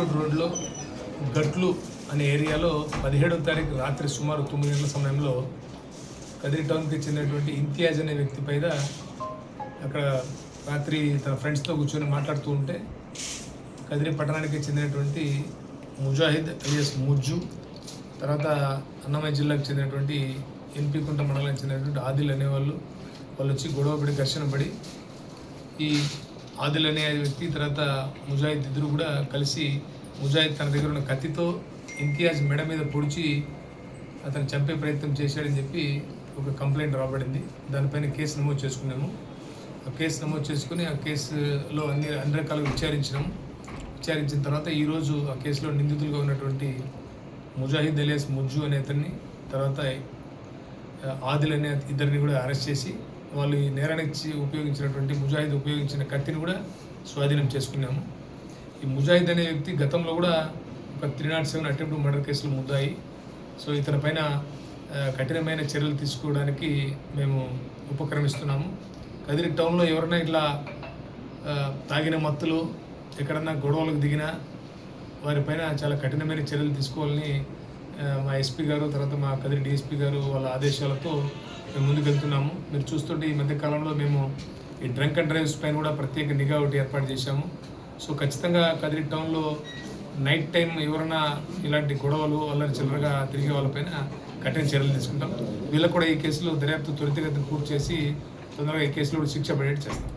Airport రోడ్లో గట్లు అనే ఏరియాలో 17వ తారీఖు రాత్రి సుమారు 9 గంటల సమయంలో కదిరి టౌన్కి చెందినటువంటి ఇంతియాజ్ అనే వ్యక్తి పైన అక్కడ రాత్రి తన ఫ్రెండ్స్తో కూర్చొని మాట్లాడుతూ ఉంటే కదిరి పట్టణానికి చెందినటువంటి ముజాహిద్ అలియాస్ ముజ్జు, తర్వాత అన్నమయ్య జిల్లాకు చెందినటువంటి ఎన్పి కుంట మండలానికి చెందినటువంటి ఆదిల్ అనేవాళ్ళు వచ్చి గొడవపడి ఘర్షణ పడి ఈ ఆదిల్ అనే వ్యక్తి తర్వాత ముజాహిద్ ఇద్దరు కూడా కలిసి ముజాహిద్ తన దగ్గర ఉన్న కత్తితో ఇంతియాజ్ మెడ మీద పొడిచి అతను చంపే ప్రయత్నం చేశాడని చెప్పి ఒక కంప్లైంట్ రాబడింది. దానిపైన కేసు నమోదు చేసుకున్నాము. ఆ కేసు నమోదు చేసుకుని ఆ కేసులో అన్ని రకాలుగా విచారించినాము. విచారించిన తర్వాత ఈరోజు ఆ కేసులో నిందితులుగా ఉన్నటువంటి ముజాహిద్ అలియాస్ ముజ్జు అనే అతన్ని, తర్వాత ఆదిల్ అనే ఇద్దరిని కూడా అరెస్ట్ చేసి వాళ్ళు ఈ నేరానికి ఉపయోగించినటువంటి ముజాహిద్ ఉపయోగించిన కత్తిని కూడా స్వాధీనం చేసుకున్నాము. ఈ ముజాహిద్ అనే వ్యక్తి గతంలో కూడా ఒక 307 అటెంప్ట్ మర్డర్ కేసులు ముద్దాయి. సో ఇతని పైన కఠినమైన చర్యలు తీసుకోవడానికి మేము ఉపక్రమిస్తున్నాము. కదిరి టౌన్లో ఎవరైనా ఇట్లా తాగిన మత్తులు ఎక్కడన్నా గొడవలకు దిగినా వారిపైన చాలా కఠినమైన చర్యలు తీసుకోవాలని మా ఎస్పీ గారు, తర్వాత మా కదిరి డిఎస్పీ గారు వాళ్ళ ఆదేశాలతో మేము ముందుకెళ్తున్నాము. మీరు చూస్తుంటే ఈ మధ్యకాలంలో మేము ఈ డ్రంక్ అండ్ డ్రైవ్స్ పైన కూడా ప్రత్యేక నిఘా ఒకటి ఏర్పాటు చేశాము. సో ఖచ్చితంగా కదిరి టౌన్లో నైట్ టైం ఎవరైనా ఇలాంటి గొడవలు అల్లరి చిల్లరగా తిరిగే వాళ్ళపైన కఠిన చర్యలు తీసుకుంటాం. వీళ్ళకు కూడా ఈ కేసులో దర్యాప్తు త్వరితగతిన పూర్తి చేసి తొందరగా ఈ కేసులో శిక్ష పడేట్టు చేస్తాం.